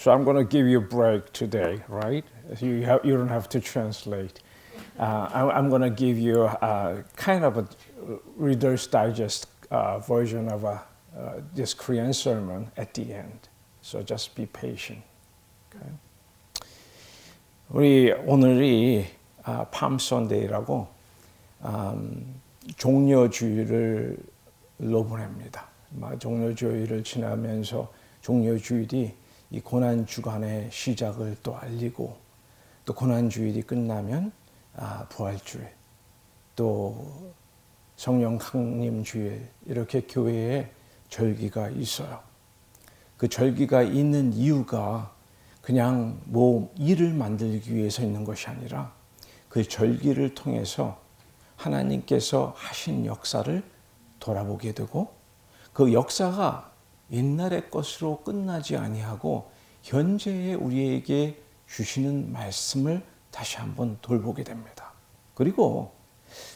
So I'm going to give you a break today, right? You don't have to translate. I'm going to give you kind of a Reader's Digest version of this Korean sermon at the end. So just be patient. Okay? 우리 오늘이 팜 선데이라고 종려주일을 보냅니다. 종려주일을 지나면서 종려주일이 이 고난주간의 시작을 또 알리고 또 고난주일이 끝나면 부활주일 또 성령 강림주일 이렇게 교회에 절기가 있어요. 그 절기가 있는 이유가 그냥 뭐 일을 만들기 위해서 있는 것이 아니라 그 절기를 통해서 하나님께서 하신 역사를 돌아보게 되고 그 역사가 옛날의 것으로 끝나지 아니하고 현재의 우리에게 주시는 말씀을 다시 한번 돌보게 됩니다. 그리고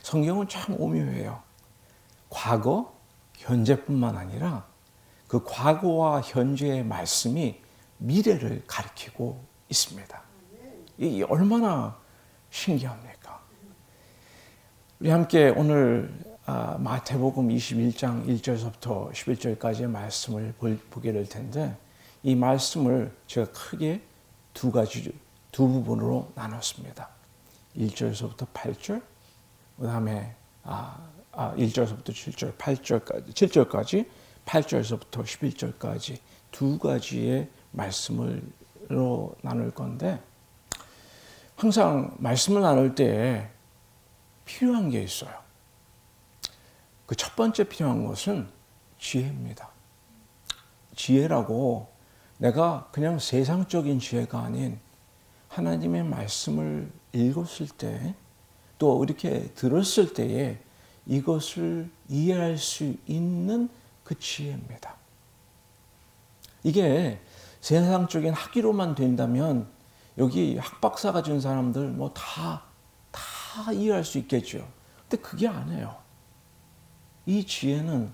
성경은 참 오묘해요. 과거, 현재뿐만 아니라 그 과거와 현재의 말씀이 미래를 가리키고 있습니다. 이 얼마나 신기합니까? 우리 함께 오늘 마태복음 21장 1절부터 11절까지의 말씀을 보게 될 텐데 이 말씀을 제가 크게 두 부분으로 나눴습니다. 1절에서부터 8절, 그 다음에 1절에서부터 7절, 7절까지, 8절에서부터 11절까지 두 가지의 말씀으로 나눌 건데 항상 말씀을 나눌 때 필요한 게 있어요. 그 첫 번째 필요한 것은 지혜입니다. 지혜라고 내가 그냥 세상적인 지혜가 아닌 하나님의 말씀을 읽었을 때 또 이렇게 들었을 때에 이것을 이해할 수 있는 그 지혜입니다. 이게 세상적인 학위로만 된다면 여기 학박사 가진 사람들 뭐 다 이해할 수 있겠죠. 근데 그게 아니에요. 이 지혜는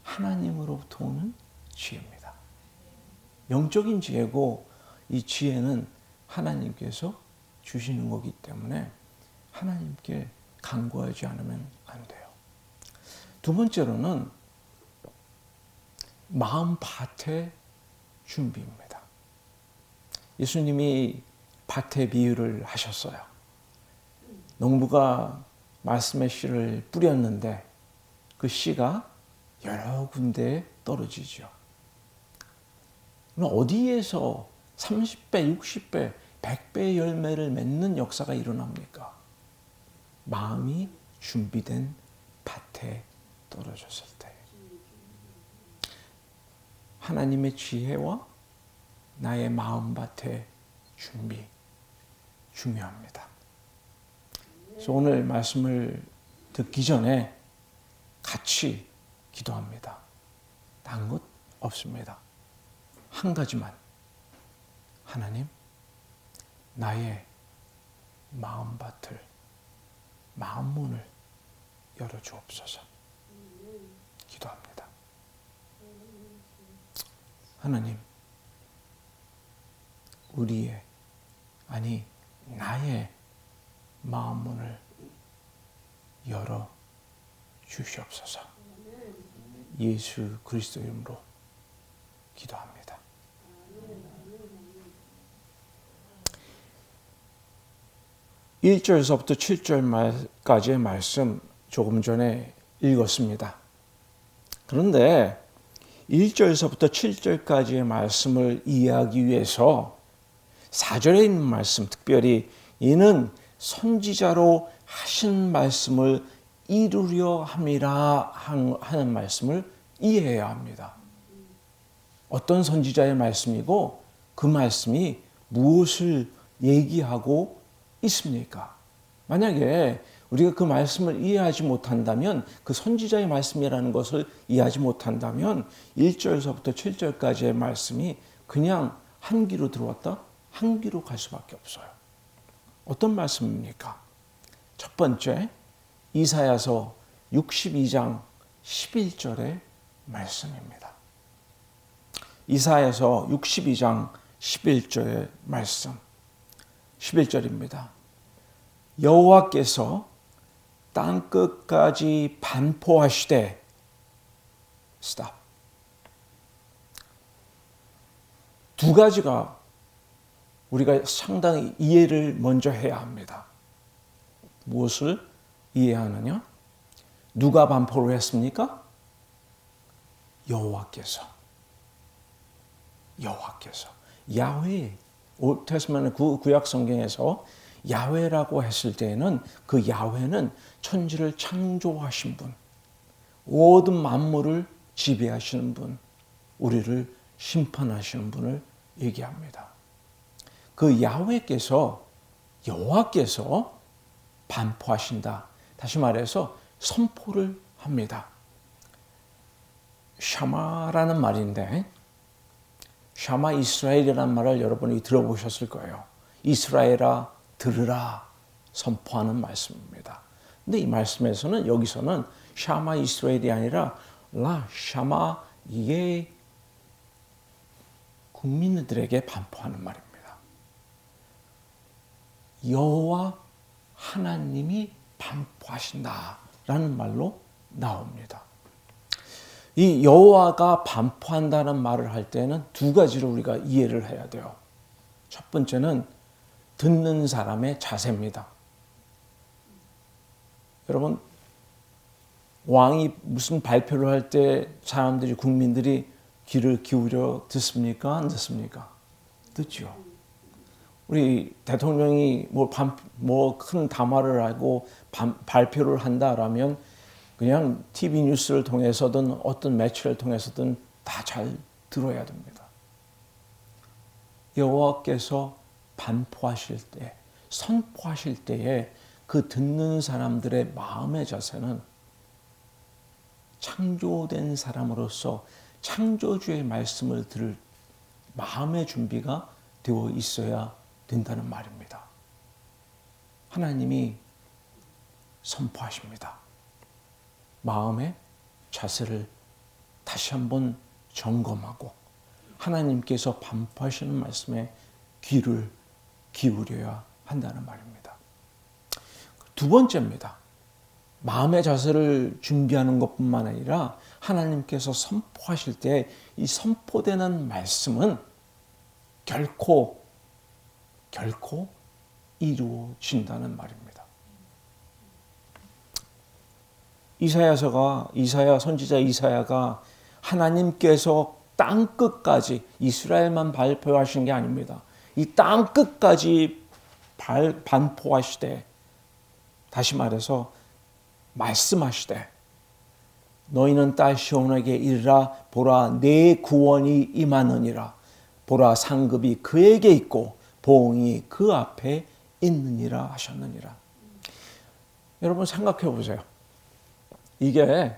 하나님으로부터 오는 지혜입니다. 영적인 지혜고 이 지혜는 하나님께서 주시는 거기 때문에 하나님께 간구하지 않으면 안 돼요. 두 번째로는 마음밭의 준비입니다. 예수님이 밭의 비유를 하셨어요. 농부가 말씀의 씨를 뿌렸는데 그 씨가 여러 군데에 떨어지죠. 어디에서 30배, 60배, 100배의 열매를 맺는 역사가 일어납니까? 마음이 준비된 밭에 떨어졌을 때. 하나님의 지혜와 나의 마음밭의 준비 중요합니다. 그래서 오늘 말씀을 듣기 전에 같이 기도합니다. 딴 것 없습니다. 한 가지만. 하나님, 나의 마음밭을, 마음문을 열어주옵소서. 기도합니다. 하나님, 우리의, 아니 나의 마음문을 열어 주시옵소서. 예수 그리스도 이름으로 기도합니다. 일 1절에서부터 7절까지의 말씀 조금 전에 읽었습니다. 그런데 1절에서부터 7절까지의 말씀을 이해하기 위해서 4절에 있는 말씀, 특별히 이는 선지자로 하신 말씀을 이루려 함이라 하는 말씀을 이해해야 합니다. 어떤 선지자의 말씀이고 그 말씀이 무엇을 얘기하고 있습니까? 만약에 우리가 그 말씀을 이해하지 못한다면, 그 선지자의 말씀이라는 것을 이해하지 못한다면 1절에서부터 7절까지의 말씀이 그냥 한 귀로 들어왔다 한 귀로 갈 수밖에 없어요. 어떤 말씀입니까? 첫 번째, 이사야서 62장 11절의 말씀입니다. 이사야서 62장 11절의 말씀. 11절입니다. 여호와께서 땅끝까지 반포하시되 스탑. 두 가지가 우리가 상당히 이해를 먼저 해야 합니다. 무엇을 이해하느냐? 누가 반포를 했습니까? 여호와께서. 야훼. 올테스트먼트 구약 성경에서 야훼라고 했을 때에는 그 야훼는 천지를 창조하신 분, 모든 만물을 지배하시는 분, 우리를 심판하시는 분을 얘기합니다. 그 여호와께서 반포하신다. 다시 말해서 선포를 합니다. 샤마라는 말인데, 샤마 이스라엘이라는 말을 여러분이 들어보셨을 거예요. 이스라엘아 들으라 선포하는 말씀입니다. 근데 이 말씀에서는 여기서는 샤마 이스라엘이 아니라 라 샤마 이게 국민들에게 반포하는 말입니다. 여호와 하나님이 반포하신다라는 말로 나옵니다. 이 여호와가 반포한다는 말을 할 때는 두 가지로 우리가 이해를 해야 돼요. 첫 번째는 듣는 사람의 자세입니다. 여러분, 왕이 무슨 발표를 할 때 사람들이, 국민들이 귀를 기울여 듣습니까? 안 듣습니까? 듣죠. 우리 대통령이 뭐 큰 담화를 하고 발표를 한다라면 그냥 TV 뉴스를 통해서든 어떤 매체를 통해서든 다 잘 들어야 됩니다. 여호와께서 반포하실 때, 선포하실 때에 그 듣는 사람들의 마음의 자세는 창조된 사람으로서 창조주의 말씀을 들을 마음의 준비가 되어 있어야 된다는 말입니다. 하나님이 선포하십니다. 마음의 자세를 다시 한번 점검하고 하나님께서 반포하시는 말씀에 귀를 기울여야 한다는 말입니다. 두 번째입니다. 마음의 자세를 준비하는 것뿐만 아니라 하나님께서 선포하실 때 이 선포되는 말씀은 결코 이루어진다는 말입니다. 선지자 이사야가 하나님께서 땅 끝까지 이스라엘만 발표하신 게 아닙니다. 이 땅 끝까지 반포하시되, 다시 말해서 말씀하시되, 너희는 딸 시온에게 이르라. 보라, 내 구원이 임하느니라. 보라, 상급이 그에게 있고 보응이 그 앞에 있느니라 하셨느니라. 여러분 생각해 보세요. 이게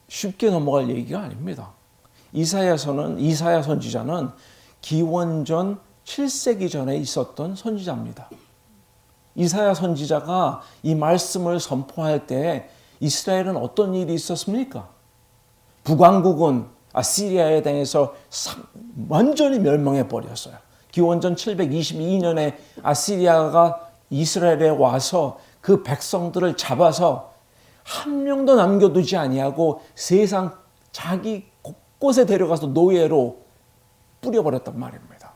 쉽게 넘어갈 얘기가 아닙니다. 이사야 선지자는 기원전 7세기 전에 있었던 선지자입니다. 이사야 선지자가 이 말씀을 선포할 때 이스라엘은 어떤 일이 있었습니까? 북왕국은 아시리아에 대해서 완전히 멸망해 버렸어요. 기원전 722년에 아시리아가 이스라엘에 와서 그 백성들을 잡아서 한 명도 남겨두지 아니하고 세상 자기 곳곳에 데려가서 노예로 뿌려버렸단 말입니다.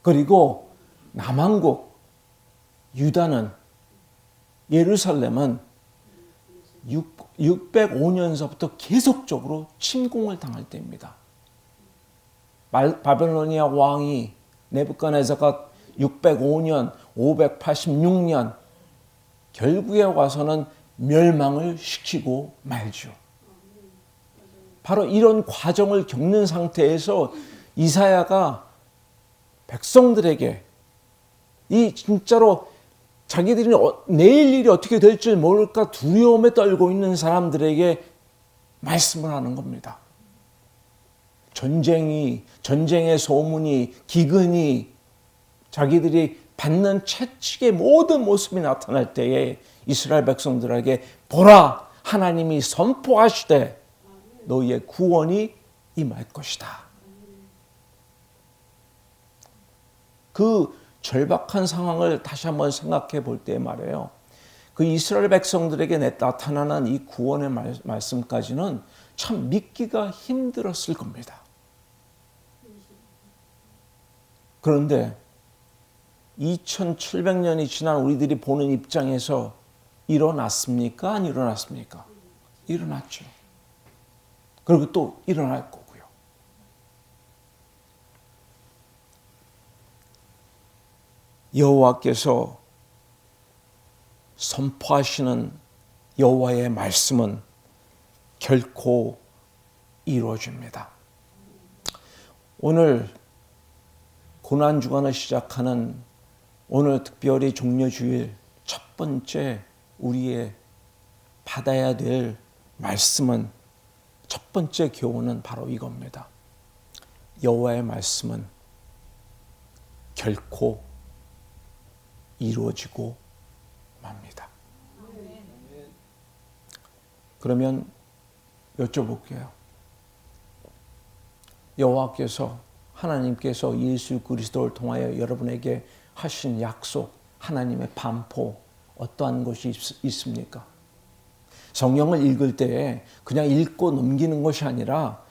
그리고 남왕국 유다는, 예루살렘은 605년서부터 계속적으로 침공을 당할 때입니다. 바벨로니아 왕이 네부갓네살가 605년, 586년 결국에 와서는 멸망을 시키고 말죠. 바로 이런 과정을 겪는 상태에서 이사야가 백성들에게 이 진짜로 자기들이 내일 일이 어떻게 될지 모를까 두려움에 떨고 있는 사람들에게 말씀을 하는 겁니다. 전쟁의 소문이, 기근이, 자기들이 받는 채찍의 모든 모습이 나타날 때에 이스라엘 백성들에게 보라, 하나님이 선포하시되 너희의 구원이 임할 것이다. 그 절박한 상황을 다시 한번 생각해 볼 때 말이에요. 그 이스라엘 백성들에게 나타나는 이 구원의 말씀까지는 참 믿기가 힘들었을 겁니다. 그런데 2700년이 지난 우리들이 보는 입장에서 일어났습니까? 안 일어났습니까? 일어났죠. 그리고 또 일어날 거고요. 여호와께서 선포하시는 여호와의 말씀은 결코 이루어집니다. 오늘 고난주간을 시작하는 오늘 특별히 종려주일 첫 번째 우리의 받아야 될 말씀은, 첫 번째 교훈은 바로 이겁니다. 여호와의 말씀은 결코 이루어지고 맙니다. 그러면 여쭤볼게요. 여호와께서, 하나님께서 예수 그리스도를 통하여 여러분에게 하신 약속, 하나님의 반포, 어떠한 것이 있습니까? 성경을 읽을 때 그냥 읽고 넘기는 것이 아니라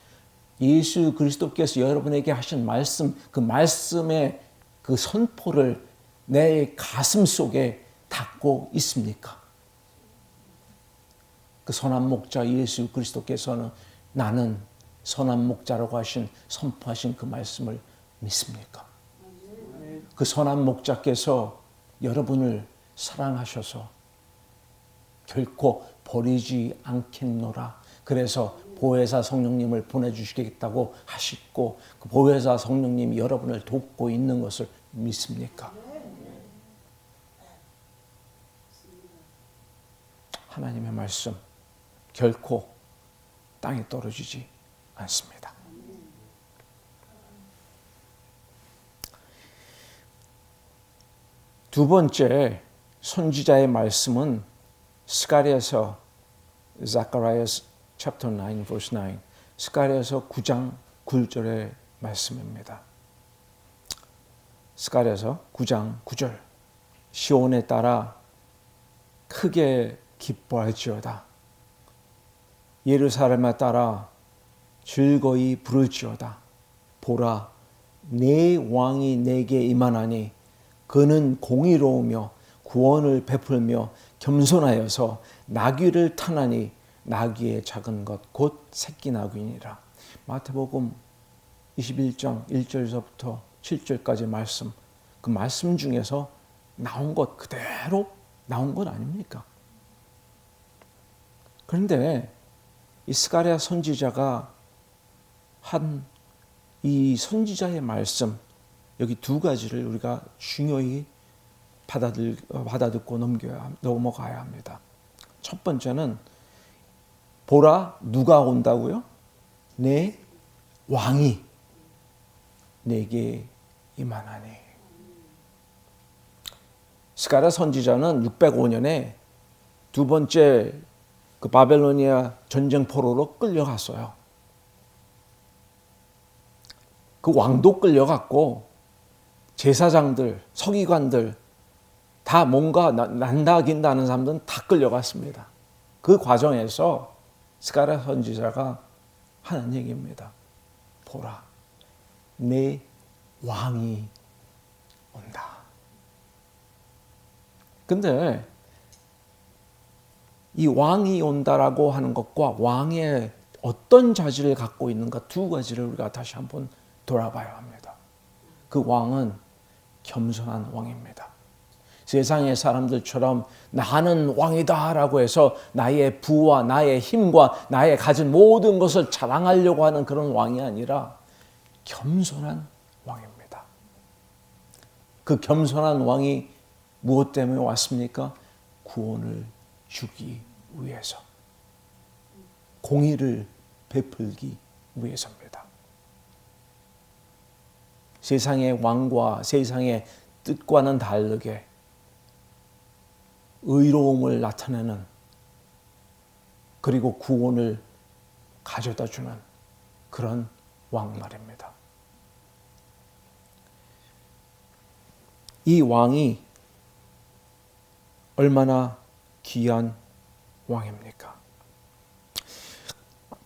예수 그리스도께서 여러분에게 하신 말씀, 그 말씀의 그 선포를 내 가슴 속에 닫고 있습니까? 그 선한 목자 예수 그리스도께서는 나는 선한 목자라고 하신, 선포하신 그 말씀을 믿습니까? 그 선한 목자께서 여러분을 사랑하셔서 결코 버리지 않겠노라. 그래서 보혜사 성령님을 보내주시겠다고 하시고 그 보혜사 성령님이 여러분을 돕고 있는 것을 믿습니까? 하나님의 말씀 결코 땅에 떨어지지 않습니다. 두 번째 선지자의 말씀은 스가랴서 Zechariah chapter 9 verse 9 스가랴서 9장 9절의 말씀입니다. 스가랴서 9장 9절 시온에 따라 크게 기뻐할지어다. 예루살렘에 따라 즐거이 부를지어다. 보라, 내 왕이 내게 임하나니 그는 공의로우며 구원을 베풀며 겸손하여서 나귀를 타나니 나귀의 작은 것 곧 새끼 나귀니라. 마태복음 21장 1절에서부터 7절까지 말씀, 그 말씀 중에서 나온 것 그대로 나온 것 아닙니까? 그런데 이 스가랴 선지자가 한 이 선지자의 말씀, 여기 두 가지를 우리가 중요히 받아듣고 넘어가야 합니다. 첫 번째는 보라, 누가 온다고요? 내 왕이 내게 임하나니. 스가랴 선지자는 605년에 두 번째 그 바벨로니아 전쟁 포로로 끌려갔어요. 그 왕도 끌려갔고 제사장들, 서기관들 다 뭔가 난다 긴다 하는 사람들은 다 끌려갔습니다. 그 과정에서 스가랴 선지자가 하는 얘기입니다. 보라, 내 왕이 온다. 근데 이 왕이 온다라고 하는 것과 왕의 어떤 자질을 갖고 있는가 두 가지를 우리가 다시 한번 돌아봐야 합니다. 그 왕은 겸손한 왕입니다. 세상의 사람들처럼 나는 왕이다라고 해서 나의 부와 나의 힘과 나의 가진 모든 것을 자랑하려고 하는 그런 왕이 아니라 겸손한 왕입니다. 그 겸손한 왕이 무엇 때문에 왔습니까? 구원을 주기 위해서, 공의를 베풀기 위해서입니다. 세상의 왕과 세상의 뜻과는 다르게 의로움을 나타내는, 그리고 구원을 가져다주는 그런 왕 말입니다. 이 왕이 얼마나 귀한 왕입니까?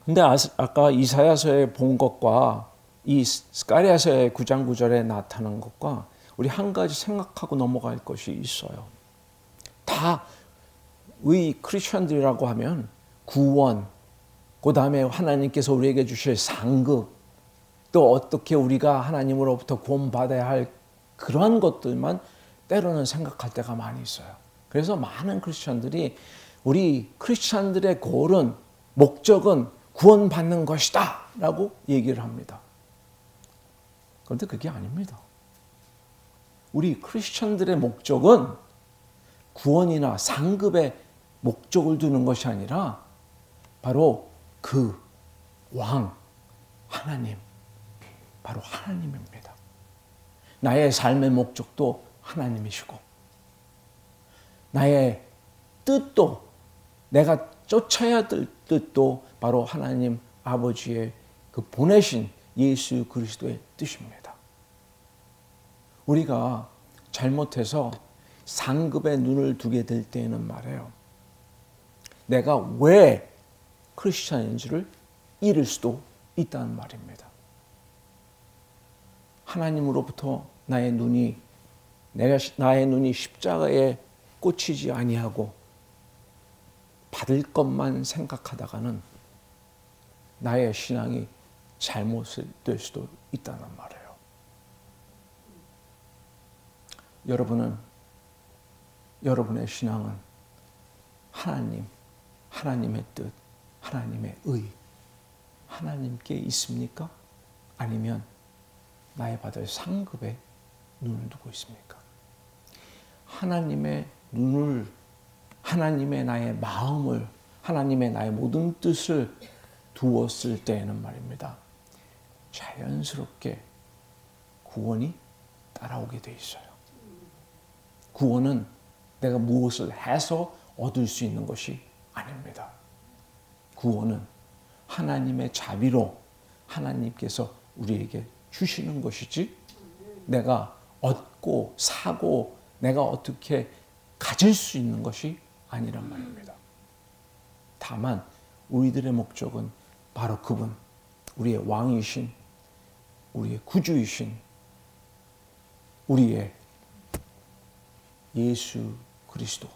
근데 아까 이사야서에 본 것과 이 스가랴서의 9장 9절에 나타난 것과 우리 한 가지 생각하고 넘어갈 것이 있어요. 다 우리 크리스천들이라고 하면 구원, 그 다음에 하나님께서 우리에게 주실 상급, 또 어떻게 우리가 하나님으로부터 구원받아야 할 그러한 것들만 때로는 생각할 때가 많이 있어요. 그래서 많은 크리스천들이 우리 크리스천들의 골은 목적은 구원받는 것이다 라고 얘기를 합니다. 그런데 그게 아닙니다. 우리 크리스천들의 목적은 구원이나 상급의 목적을 두는 것이 아니라 바로 그 왕, 하나님, 바로 하나님입니다. 나의 삶의 목적도 하나님이시고 나의 뜻도 내가 쫓아야 될 뜻도 바로 하나님 아버지의 그 보내신 예수 그리스도의 뜻입니다. 우리가 잘못해서 상급에 눈을 두게 될 때에는 말이에요. 내가 왜 크리스천인지를 잃을 수도 있다는 말입니다. 하나님으로부터 나의 눈이 십자가에 꽂히지 아니하고 받을 것만 생각하다가는 나의 신앙이 잘못될 수도 있다는 말이에요. 여러분의 신앙은 하나님, 하나님의 뜻, 하나님의 의, 하나님께 있습니까? 아니면 나의 받을 상급에 눈을 두고 있습니까? 하나님의 눈을, 하나님의 나의 마음을, 하나님의 나의 모든 뜻을 두었을 때에는 말입니다. 자연스럽게 구원이 따라오게 돼 있어요. 구원은 내가 무엇을 해서 얻을 수 있는 것이 아닙니다. 구원은 하나님의 자비로 하나님께서 우리에게 주시는 것이지 내가 얻고 사고 내가 어떻게 가질 수 있는 것이 아니란 말입니다. 다만 우리들의 목적은 바로 그분, 우리의 왕이신, 우리의 구주이신, 우리의 예수 그리스도,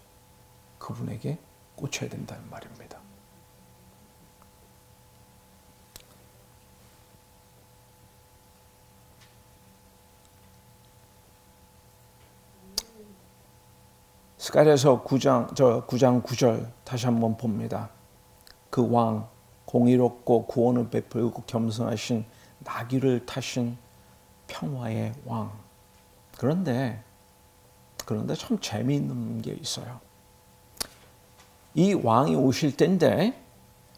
그분에게 꽂혀야 된다는 말입니다. 스가랴서 9장 9절 다시 한번 봅니다. 그 왕, 공의롭고 구원을 베풀고 겸손하신 나귀를 타신 평화의 왕. 그런데 참 재미있는 게 있어요. 이 왕이 오실 때인데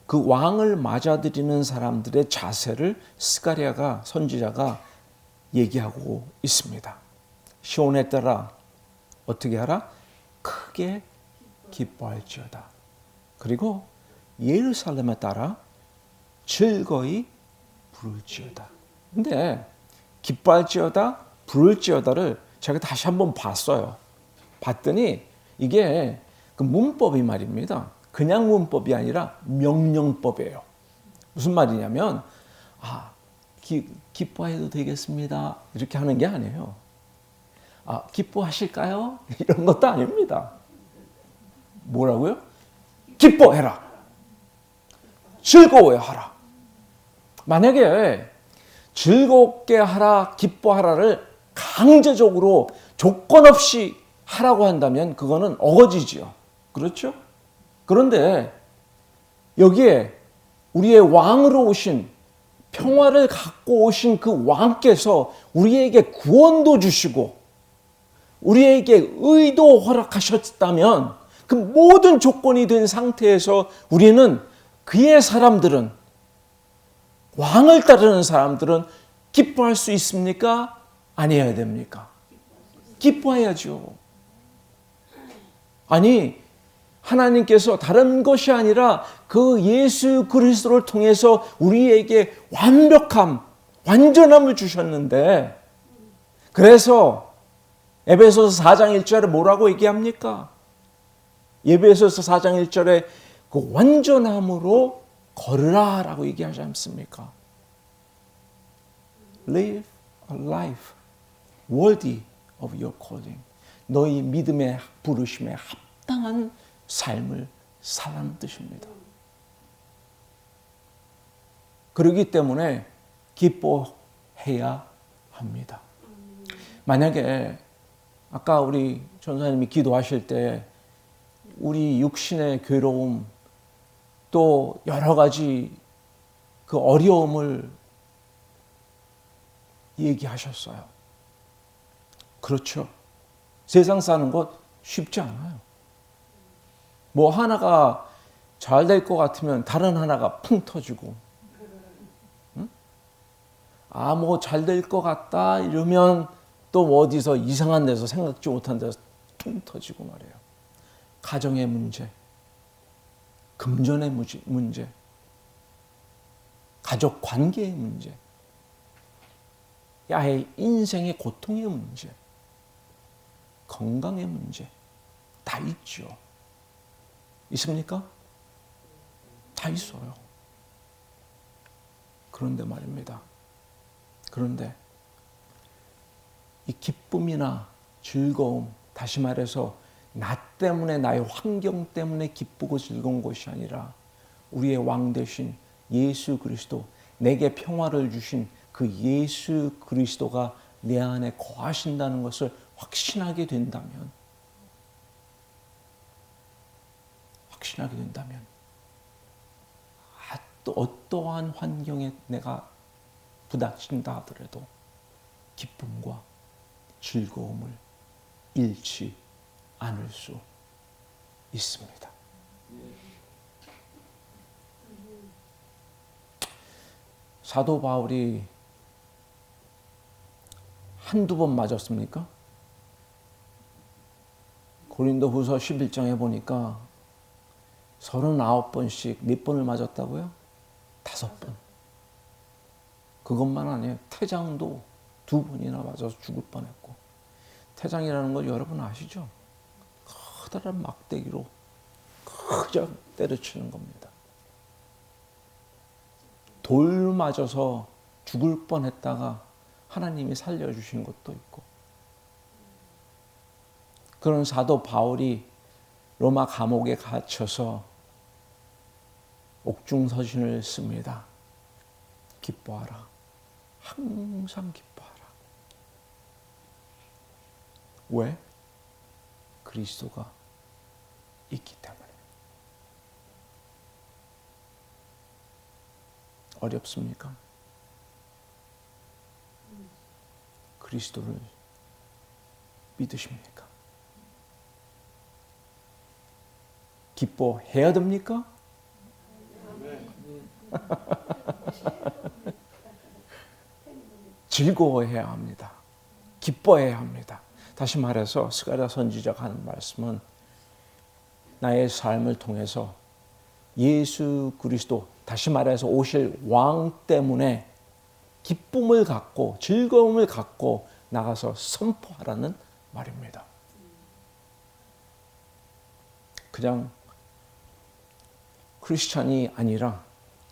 그 왕을 맞아들이는 사람들의 자세를 스가랴가 선지자가 얘기하고 있습니다. 시온에 따라 어떻게 하라? 크게 기뻐할지어다. 그리고 예루살렘에 따라 즐거이 부를지어다. 근데 기뻐할지어다, 부를지어다를 제가 다시 한번 봤어요. 봤더니 이게 그 문법이 말입니다. 그냥 문법이 아니라 명령법이에요. 무슨 말이냐면 기뻐해도 되겠습니다. 이렇게 하는 게 아니에요. 기뻐하실까요? 이런 것도 아닙니다. 뭐라고요? 기뻐해라. 즐거워하라. 만약에 즐겁게 하라, 기뻐하라를 강제적으로 조건 없이 하라고 한다면 그거는 어거지지요. 그렇죠? 그런데 여기에 우리의 왕으로 오신, 평화를 갖고 오신 그 왕께서 우리에게 구원도 주시고 우리에게 의도 허락하셨다면 그 모든 조건이 된 상태에서 우리는 그의 사람들은, 왕을 따르는 사람들은 기뻐할 수 있습니까? 아니어야 됩니까? 기뻐해야죠. 아니, 하나님께서 다른 것이 아니라 그 예수 그리스도를 통해서 우리에게 완벽함, 완전함을 주셨는데, 그래서 에베소서 4장 1절에 뭐라고 얘기합니까? 에베소서 4장 1절에 그 완전함으로 걸으라 라고 얘기하지 않습니까? Live a life worthy of your calling. 너희 믿음의 부르심에 합당한 삶을 살라는 뜻입니다. 그렇기 때문에 기뻐해야 합니다. 만약에 아까 우리 전사님이 기도하실 때 우리 육신의 괴로움 또 여러 가지 그 어려움을 얘기하셨어요. 그렇죠. 세상 사는 것 쉽지 않아요. 뭐 하나가 잘 될 것 같으면 다른 하나가 풍 터지고, 응? 아, 뭐 잘 될 것 같다 이러면 또 어디서 이상한 데서 생각지 못한 데서 퉁 터지고 말이에요. 가정의 문제, 금전의 문제, 가족 관계의 문제, 야의 인생의 고통의 문제, 건강의 문제 다 있죠. 있습니까? 다 있어요. 그런데 말입니다. 그런데 이 기쁨이나 즐거움, 다시 말해서 나 때문에, 나의 환경 때문에 기쁘고 즐거운 것이 아니라 우리의 왕 되신 예수 그리스도, 내게 평화를 주신 그 예수 그리스도가 내 안에 거하신다는 것을 확신하게 된다면 또 어떠한 환경에 내가 부닥친다 하더라도 기쁨과 즐거움을 잃지 않을 수 있습니다. 사도 바울이 한두 번 맞았습니까? 고린도후서 11장에 보니까 39번씩 몇 번을 맞았다고요? 5번. 그것만 아니에요. 태장도 2번이나 맞아서 죽을 뻔했고. 태장이라는 걸 여러분 아시죠? 커다란 막대기로 그저 때려치는 겁니다. 돌 맞아서 죽을 뻔했다가 하나님이 살려주신 것도 있고. 그런 사도 바울이 로마 감옥에 갇혀서 옥중서신을 씁니다. 기뻐하라. 항상 기뻐하라. 왜? 그리스도가 있기 때문에. 어렵습니까? 그리스도를 믿으십니까? 기뻐해야 됩니까? 즐거워해야 합니다. 기뻐해야 합니다. 다시 말해서 스가랴 선지자가 하는 말씀은 나의 삶을 통해서 예수 그리스도, 다시 말해서 오실 왕 때문에 기쁨을 갖고 즐거움을 갖고 나가서 선포하라는 말입니다. 그냥 크리스찬이 아니라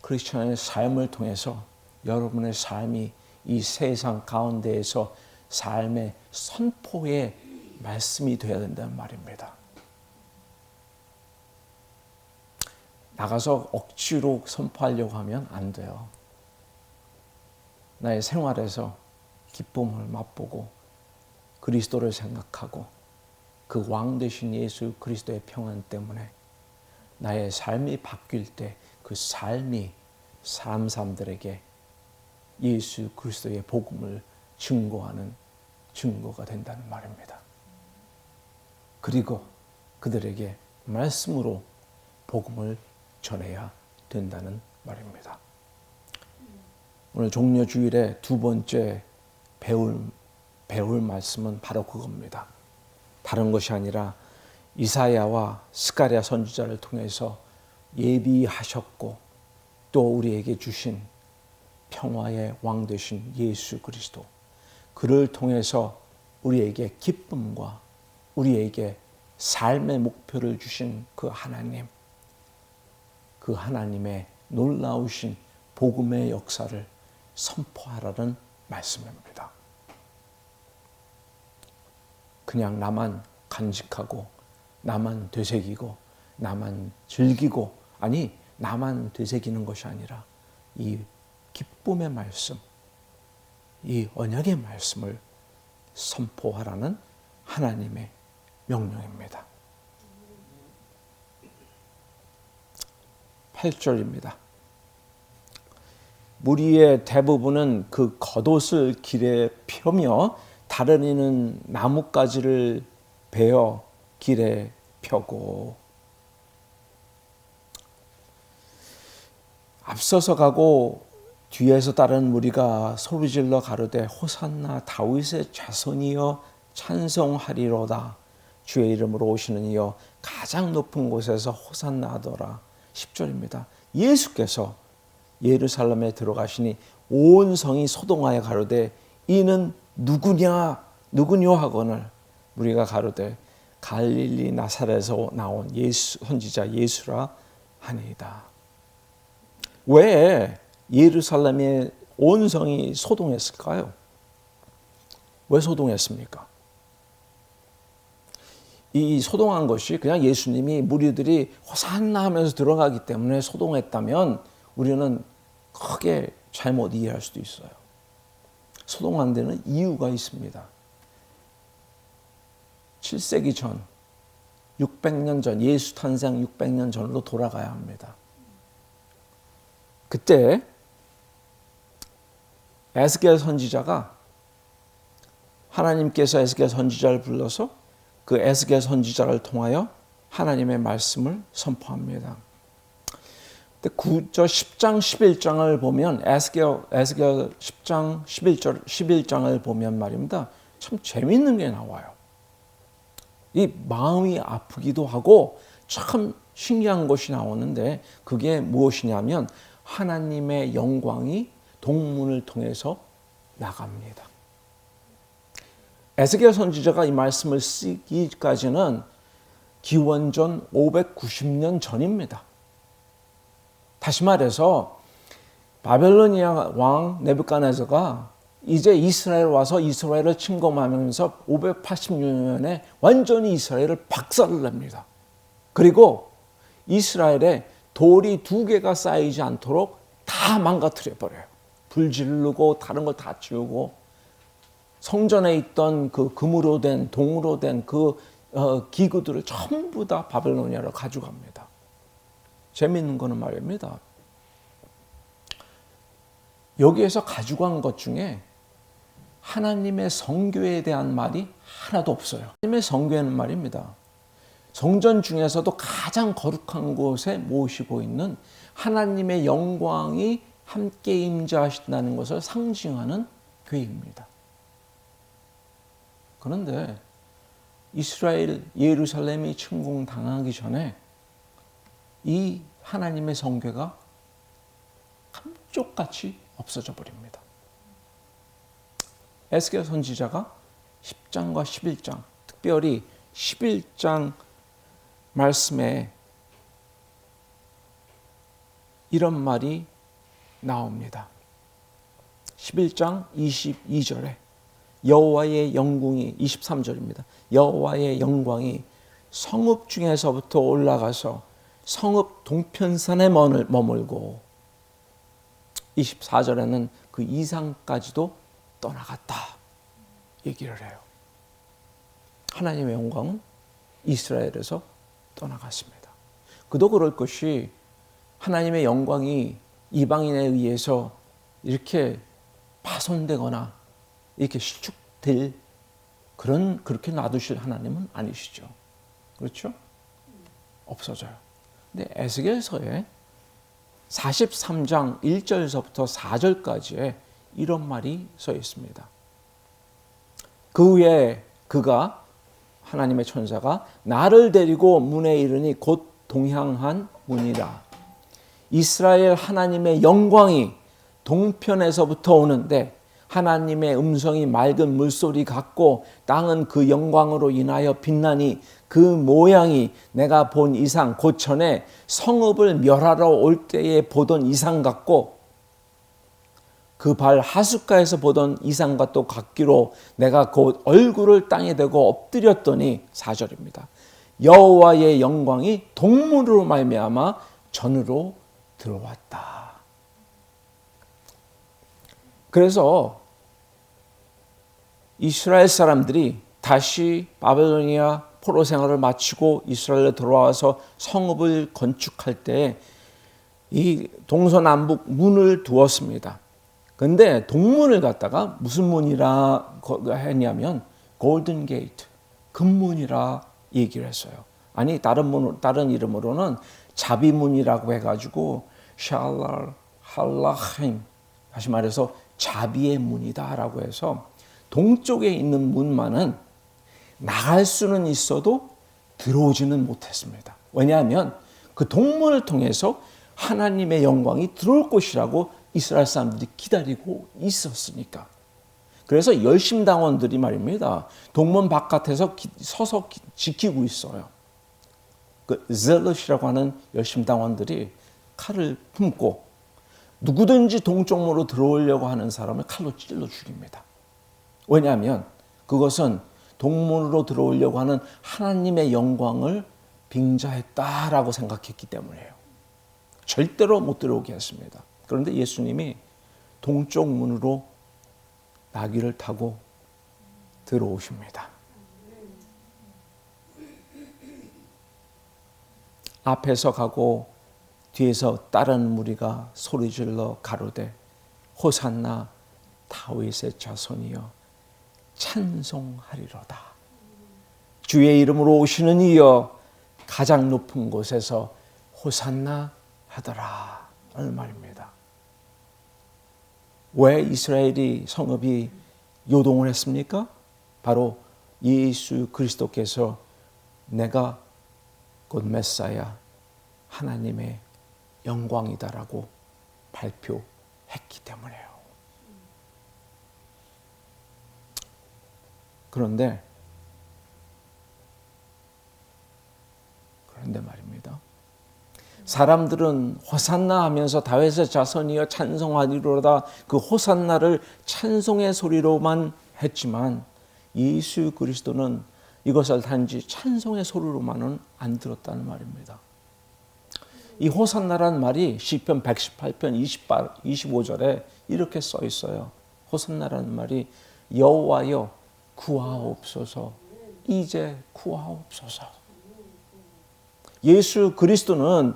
크리스찬의 삶을 통해서 여러분의 삶이 이 세상 가운데에서 삶의 선포의 말씀이 되어야 된다는 말입니다. 나가서 억지로 선포하려고 하면 안 돼요. 나의 생활에서 기쁨을 맛보고 그리스도를 생각하고 그 왕 되신 예수 그리스도의 평안 때문에 나의 삶이 바뀔 때 그 삶이 사람들에게 예수 그리스도의 복음을 증거하는 증거가 된다는 말입니다. 그리고 그들에게 말씀으로 복음을 전해야 된다는 말입니다. 오늘 종려주일에 두 번째 배울 말씀은 바로 그겁니다. 다른 것이 아니라 이사야와 스가랴 선지자를 통해서 예비하셨고 또 우리에게 주신 평화의 왕 되신 예수 그리스도, 그를 통해서 우리에게 기쁨과 우리에게 삶의 목표를 주신 그 하나님의 놀라우신 복음의 역사를 선포하라는 말씀입니다. 그냥 나만 간직하고 나만 되새기고 나만 즐기고 나만 되새기는 것이 아니라 이 기쁨의 말씀, 이 언약의 말씀을 선포하라는 하나님의 명령입니다. 8절입니다. 무리의 대부분은 그 겉옷을 길에 펴며 다른 이는 나뭇가지를 베어 길에 펴고. 앞서서 가고 뒤에서 따른 무리가 소리질러 가로되 호산나 다윗의 자손이여 찬송하리로다. 주의 이름으로 오시는 이여 가장 높은 곳에서 호산나 하더라. 10절입니다. 예수께서 예루살렘에 들어가시니 온 성이 소동하여 가로되 이는 누구냐 하거늘 무리가 가로되 갈릴리 나사렛에서 나온 선지자 예수라 하니이다. 왜 예루살렘의 온 성이 소동했을까요? 왜 소동했습니까? 이 소동한 것이 그냥 예수님이 무리들이 호산나 하면서 들어가기 때문에 소동했다면 우리는 크게 잘못 이해할 수도 있어요. 소동한 데는 이유가 있습니다. 7세기 전, 600년 전, 예수 탄생 600년 전으로 돌아가야 합니다. 그때 에스겔 선지자가 하나님께서 에스겔 선지자를 불러서 그 에스겔 선지자를 통하여 하나님의 말씀을 선포합니다. 10장 11장을 보면 에스겔 10장 11장을 보면 말입니다. 참 재미있는 게 나와요. 이 마음이 아프기도 하고 참 신기한 것이 나오는데 그게 무엇이냐면 하나님의 영광이 동문을 통해서 나갑니다. 에스겔 선지자가 이 말씀을 쓰기까지는 기원전 590년 전입니다. 다시 말해서 바벨로니아 왕 느부갓네살가 이제 이스라엘 와서 이스라엘을 침공하면서 586년에 완전히 이스라엘을 박살을 냅니다. 그리고 이스라엘에 돌이 2개가 쌓이지 않도록 다 망가뜨려 버려요. 불 지르고 다른 걸 다 치우고 성전에 있던 그 금으로 된 동으로 된 그 기구들을 전부 다 바벨로니아로 가져갑니다. 재미있는 거는 말입니다. 여기에서 가져간 것 중에 하나님의 성교에 대한 말이 하나도 없어요. 하나님의 성교는 말입니다. 성전 중에서도 가장 거룩한 곳에 모시고 있는 하나님의 영광이 함께 임재하신다는 것을 상징하는 교회입니다. 그런데 이스라엘 예루살렘이 침공당하기 전에 이 하나님의 성궤가 감쪽같이 없어져 버립니다. 에스겔 선지자가 10장과 11장, 특별히 11장 말씀에 이런 말이 나옵니다. 11장 22절에 여호와의 영광이 23절입니다. 여호와의 영광이 성읍 중에서부터 올라가서 성읍 동편산에 머물고 24절에는 그 이상까지도 떠나갔다 얘기를 해요. 하나님의 영광은 이스라엘에서 떠나갔습니다. 그도 그럴 것이 하나님의 영광이 이방인에 의해서 이렇게 파손되거나 이렇게 실축될 그렇게 놔두실 하나님은 아니시죠. 그렇죠? 없어져요. 근데 에스겔서에 43장 1절서부터 4절까지에 이런 말이 써 있습니다. 그 후에 그가 하나님의 천사가 나를 데리고 문에 이르니 곧 동향한 문이라. 이스라엘 하나님의 영광이 동편에서부터 오는데 하나님의 음성이 맑은 물소리 같고 땅은 그 영광으로 인하여 빛나니 그 모양이 내가 본 이상 곧 전에 성읍을 멸하러 올 때에 보던 이상 같고 그 발 하숫가에서 보던 이상과 또 같기로 내가 곧 얼굴을 땅에 대고 엎드렸더니 4절입니다. 여호와의 영광이 동문으로 말미암아 전으로 들어왔다. 그래서 이스라엘 사람들이 다시 바벨로니아 포로 생활을 마치고 이스라엘에 돌아와서 성읍을 건축할 때 이 동서남북 문을 두었습니다. 근데 동문을 갖다가 무슨 문이라 했냐면 골든 게이트, 금문이라 얘기를 했어요. 아니 다른 이름으로는 자비문이라고 해가지고 샬랄 할라힘, 다시 말해서 자비의 문이다라고 해서 동쪽에 있는 문만은 나갈 수는 있어도 들어오지는 못했습니다. 왜냐하면 그 동문을 통해서 하나님의 영광이 들어올 곳이라고 이스라엘 사람들이 기다리고 있었으니까. 그래서 열심당원들이 말입니다. 동문 바깥에서 서서 지키고 있어요. 그 젤럿이라고 하는 열심당원들이 칼을 품고 누구든지 동쪽문으로 들어오려고 하는 사람을 칼로 찔러 죽입니다. 왜냐하면 그것은 동문으로 들어오려고 하는 하나님의 영광을 빙자했다라고 생각했기 때문이에요. 절대로 못 들어오게 했습니다. 그런데 예수님이 동쪽 문으로 나귀를 타고 들어오십니다. 앞에서 가고 뒤에서 다른 무리가 소리질러 가로되 호산나 다윗의 자손이여 찬송하리로다. 주의 이름으로 오시는 이여 가장 높은 곳에서 호산나 하더라 하는 말입니다. 왜 이스라엘이 성읍이 요동을 했습니까? 바로 예수 그리스도께서 내가 곧 메사야 하나님의 영광이다라고 발표했기 때문이에요. 그런데 말입니다. 사람들은 호산나 하면서 다윗의 자손이여 찬송하리로다, 그 호산나를 찬송의 소리로만 했지만 예수 그리스도는 이것을 단지 찬송의 소리로만은 안 들었다는 말입니다. 이 호산나라는 말이 시편 118편 25절에 이렇게 써 있어요. 호산나라는 말이 여호와여 구하옵소서, 이제 구하옵소서. 예수 그리스도는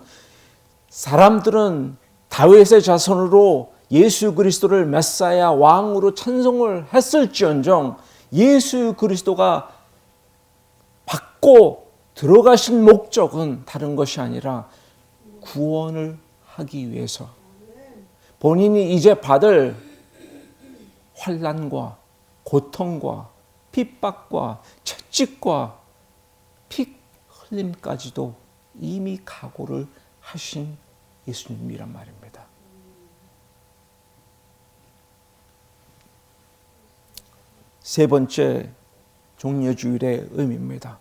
사람들은 다윗의 자손으로 예수 그리스도를 메사야 왕으로 찬송을 했을지언정 예수 그리스도가 받고 들어가신 목적은 다른 것이 아니라 구원을 하기 위해서 본인이 이제 받을 환난과 고통과 핍박과 채찍과 피 흘림까지도 이미 각오를 하신 예수님이란 말입니다. 세 번째 종려주일의 의미입니다.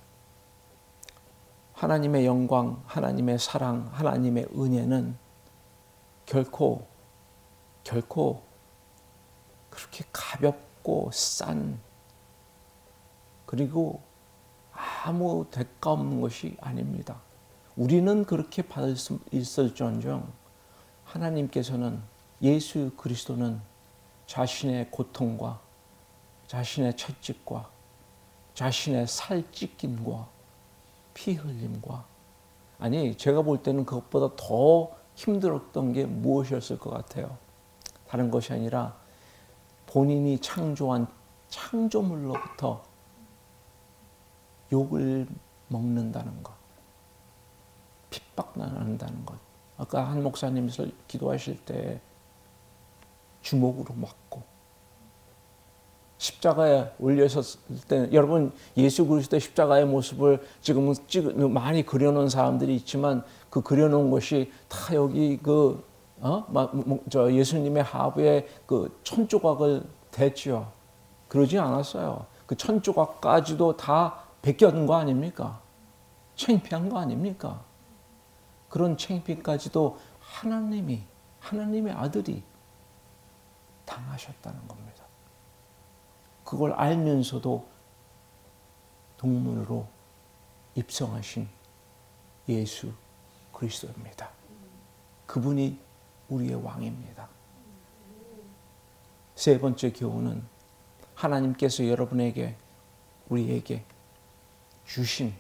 하나님의 영광, 하나님의 사랑, 하나님의 은혜는 결코 그렇게 가볍고 싼 그리고 아무 대가 없는 것이 아닙니다. 우리는 그렇게 받을 수 있을지언정 하나님께서는 예수 그리스도는 자신의 고통과 자신의 채찍과 자신의 살 찢김과 피 흘림과 아니 제가 볼 때는 그것보다 더 힘들었던 게 무엇이었을 것 같아요. 다른 것이 아니라 본인이 창조한 창조물로부터 욕을 먹는다는 것, 핍박당한다는 것. 아까 한 목사님 기도하실 때 주먹으로 맞고 십자가에 올려섰을 때 여러분 예수 그리스도의 십자가의 모습을 지금은 많이 그려놓은 사람들이 있지만 그 그려놓은 것이 다 여기 예수님의 하부에 그 천조각을 됐죠. 그러지 않았어요. 그 천조각까지도 다 베껴둔 거 아닙니까? 창피한 거 아닙니까? 그런 창피까지도 하나님의 아들이 당하셨다는 겁니다. 그걸 알면서도 동문으로 입성하신 예수 그리스도입니다. 그분이 우리의 왕입니다. 세 번째 교훈은 하나님께서 여러분에게, 우리에게 주신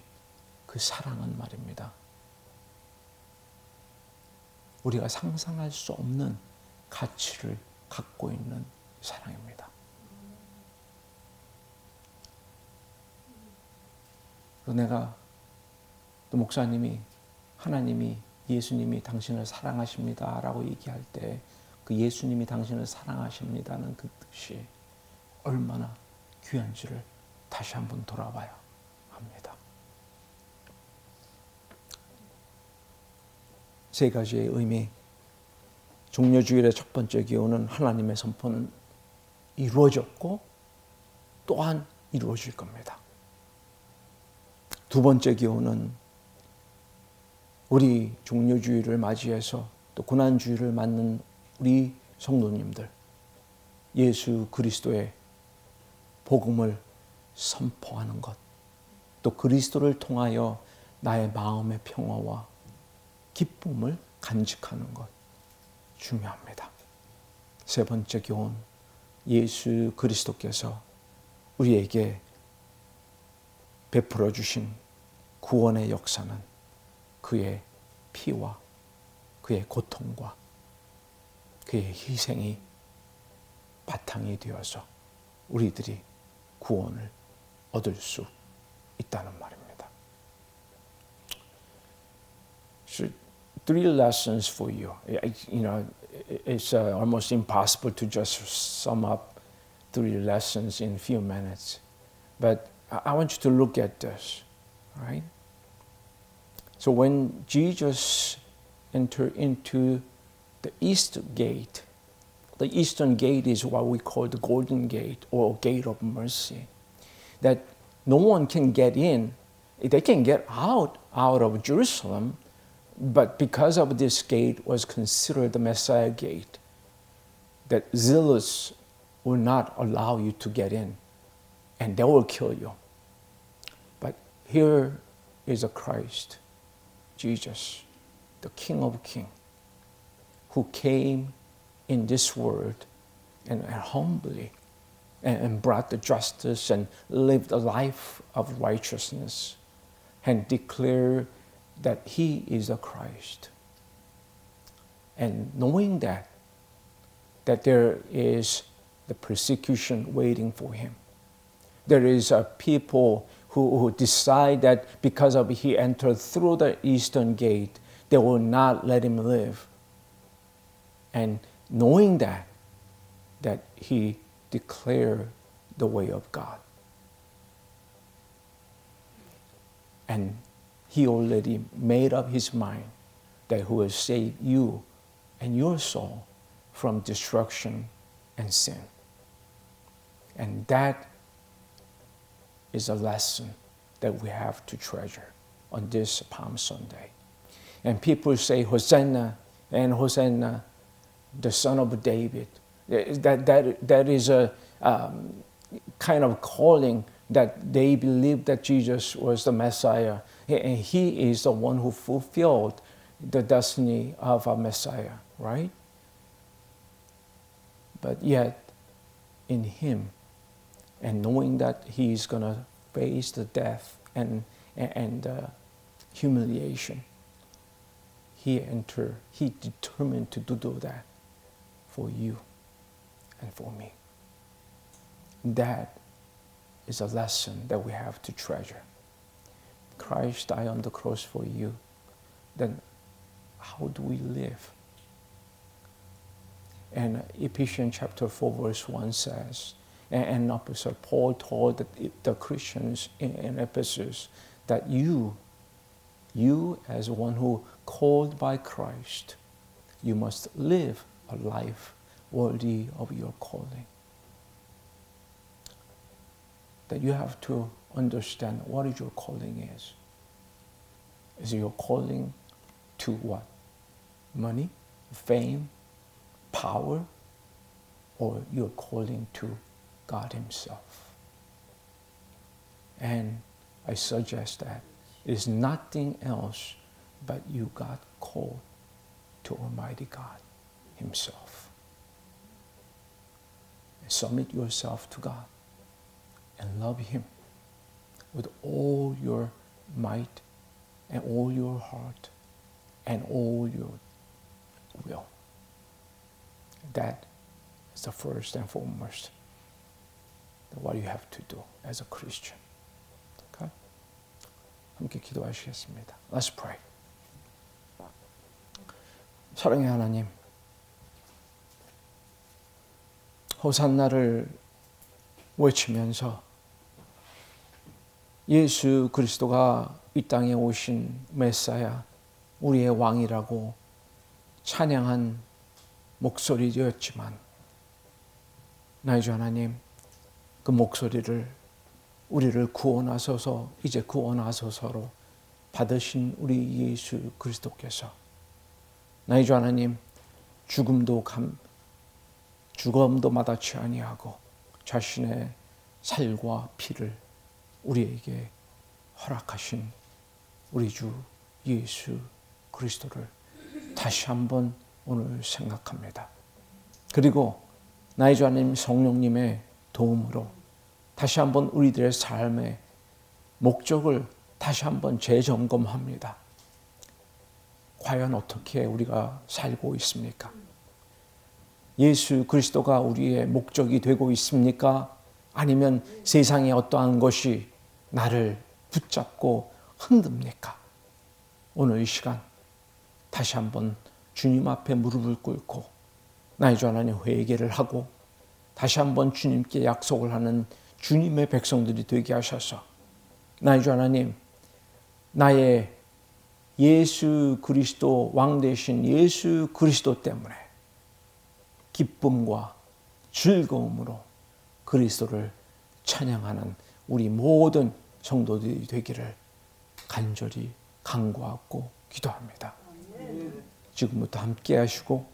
그 사랑은 말입니다. 우리가 상상할 수 없는 가치를 갖고 있는 사랑입니다. 내가 또 목사님이, 하나님이, 예수님이 당신을 사랑하십니다 라고 얘기할 때 그 예수님이 당신을 사랑하십니다는 그 뜻이 얼마나 귀한지를 다시 한번 돌아봐야 합니다. 세 가지의 의미. 종려주일의 첫 번째 기호는 하나님의 선포는 이루어졌고 또한 이루어질 겁니다. 두 번째 기호는 우리 종려주일을 맞이해서 또 고난주일을 맞는 우리 성도님들, 예수 그리스도의 복음을 선포하는 것, 또 그리스도를 통하여 나의 마음의 평화와 기쁨을 간직하는 것 중요합니다. 세 번째 교훈, 예수 그리스도께서 우리에게 베풀어 주신 구원의 역사는 그의 피와 그의 고통과 그의 희생이 바탕이 되어서 우리들이 구원을 얻을 수 있다는 말입니다. So, three lessons for you. You know, it's almost impossible to just sum up three lessons in a few minutes. But I want you to look at this, right? So when Jesus entered into the east gate, the eastern gate is what we call the golden gate or gate of mercy, that no one can get in. They can get out of Jerusalem, but because of this gate was considered the Messiah gate, that zealots will not allow you to get in, and they will kill you. But here is a Christ, Jesus, the King of Kings, who came in this world and humbly and brought the justice and lived a life of righteousness and declared that he is the Christ. And knowing that there is the persecution waiting for him. There is a people who decide that because of he entered through the eastern gate, they will not let him live. And knowing that he declared the way of God. And he already made up his mind that he will save you and your soul from destruction and sin. And that is a lesson that we have to treasure on this Palm Sunday. And people say, Hosanna and Hosanna, the son of David. That is a kind of calling that they believe that Jesus was the Messiah. And he is the one who fulfilled the destiny of a Messiah, right? But yet, in him, and knowing that he is going to face the death and humiliation, he determined to do that for you and for me. That is a lesson that we have to treasure. Christ died on the cross for you. Then how do we live? And Ephesians chapter 4 verse 1 says, and Apostle Paul told the Christians in Ephesus that you as one who called by Christ, you must live a life worthy of your calling. that you have to understand what is your calling is. Is your calling to what? Money, fame, power, or your calling to God Himself? And I suggest that it is nothing else but you got called to Almighty God Himself. And submit yourself to God and love Him with all your might and all your heart and all your will. That is the first and foremost what you have to do as a Christian. Okay? 함께 기도하시겠습니다. Let's pray. 사랑의 하나님, 호산나를 외치면서 예수 그리스도가 이 땅에 오신 메사야, 우리의 왕이라고 찬양한 목소리였지만, 나의 주 하나님, 그 목소리를 우리를 구원하소서, 이제 구원하소서로 받으신 우리 예수 그리스도께서 나의 주 하나님, 죽음도 마다치 아니하고 자신의 살과 피를 우리에게 허락하신 우리 주 예수 그리스도를 다시 한번 오늘 생각합니다. 그리고 나의 주 하나님, 성령님의 도움으로 다시 한번 우리들의 삶의 목적을 다시 한번 재점검합니다. 과연 어떻게 우리가 살고 있습니까? 예수 그리스도가 우리의 목적이 되고 있습니까? 아니면 세상의 어떠한 것이 나를 붙잡고 흔듭니까? 오늘 이 시간 다시 한번 주님 앞에 무릎을 꿇고 나의 주 하나님 회개를 하고 다시 한번 주님께 약속을 하는 주님의 백성들이 되게 하셔서 나의 주 하나님, 나의 예수 그리스도, 왕 되신 예수 그리스도 때문에 기쁨과 즐거움으로 그리스도를 찬양하는 우리 모든 성도들이 되기를 간절히 간구하고 기도합니다. 지금부터 함께 하시고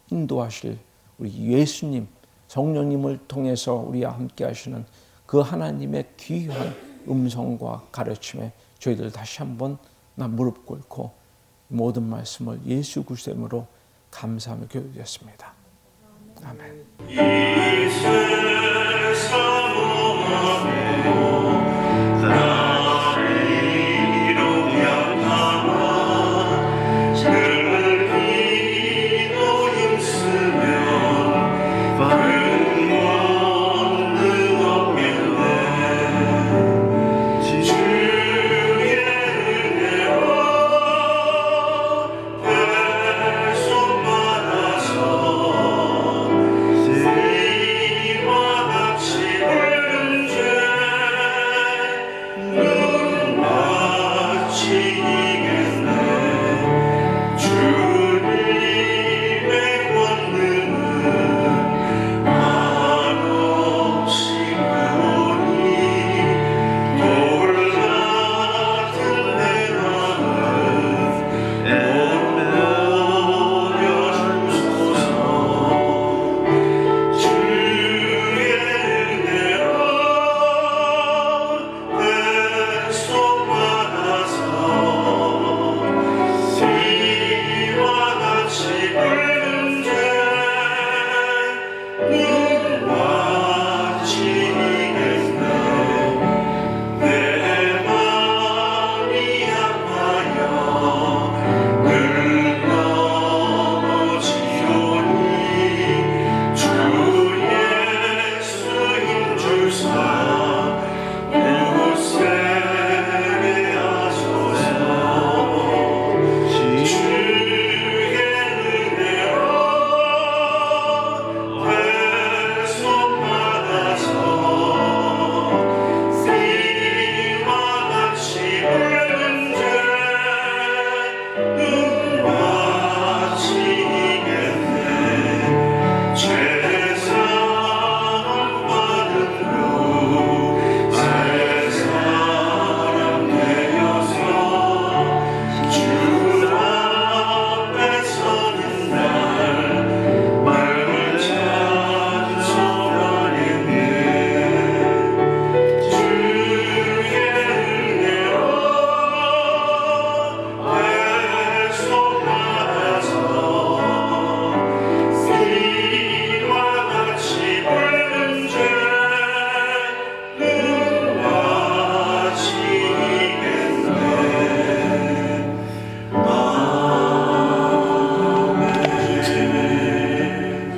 인도하실 우리 예수님, 성령님을 통해서 우리와 함께 하시는 그 하나님의 귀한 음성과 가르침에 저희들 다시 한번 무릎 꿇고 모든 말씀을 예수 그리스도 이름으로 감사하며 기도드렸습니다. 아멘.